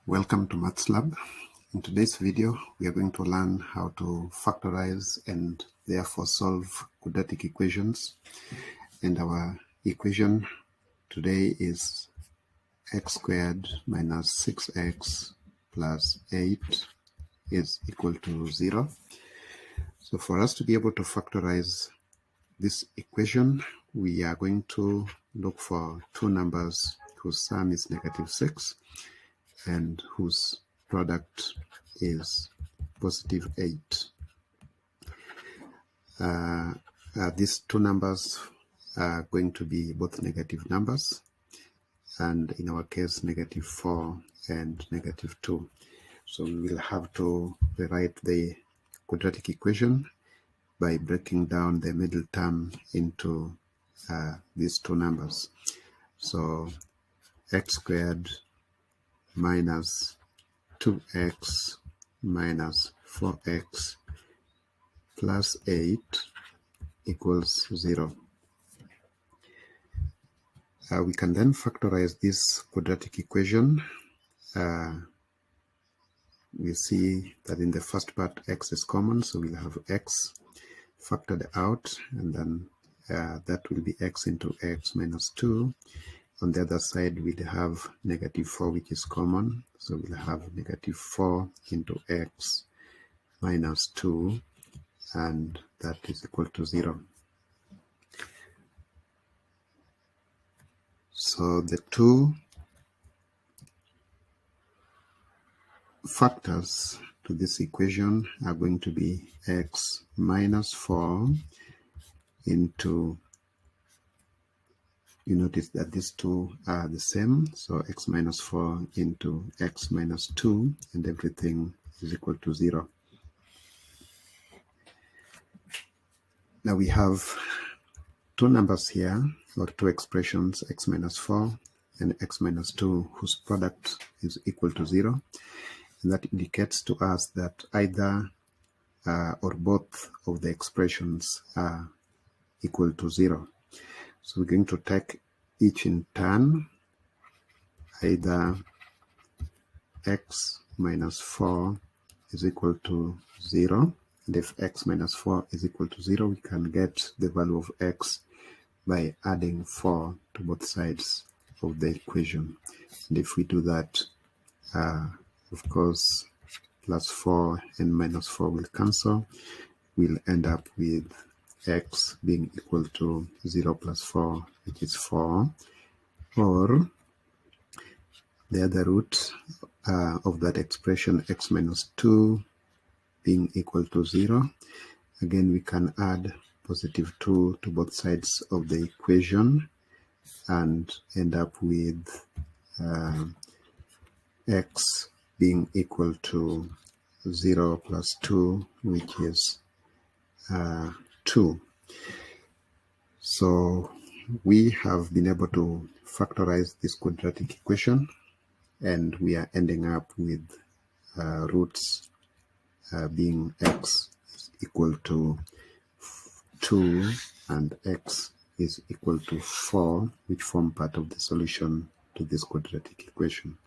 Welcome to Maths Lab. In today's video, we are going to learn how to factorize and therefore solve quadratic equations. And our equation today is x squared minus 6x plus 8 is equal to 0. So for us to be able to factorize this equation, we are going to look for two numbers whose sum is -6 and whose product is positive 8. These two numbers are going to be both negative numbers, and in our case -4 and -2. So we will have to rewrite the quadratic equation by breaking down the middle term into these two numbers. So x squared minus 2x minus 4x plus 8 equals 0. We can then factorize this quadratic equation. We see that in the first part x is common, so we'll have x factored out, and then that will be x into x minus 2. On the other side, we'll have -4, which is common, so we'll have -4 into x minus 2, and that is equal to 0. So the two factors to this equation are going to be x minus 4 into, you notice that these two are the same, so x minus 4 into x minus 2, and everything is equal to 0. Now we have two numbers here, or two expressions, x minus 4 and x minus 2, whose product is equal to 0. And that indicates to us that either or both of the expressions are equal to 0. So we're going to take each in turn. Either x minus 4 is equal to 0. And if x minus 4 is equal to 0, we can get the value of x by adding 4 to both sides of the equation. And if we do that, of course, plus 4 and minus 4 will cancel. We'll end up with x being equal to 0 plus 4, which is 4, or the other root of that expression, x minus 2 being equal to 0. Again, we can add positive 2 to both sides of the equation and end up with x being equal to 0 plus 2, which is 2. So we have been able to factorize this quadratic equation, and we are ending up with roots being x is equal to 2 and x is equal to 4, which form part of the solution to this quadratic equation.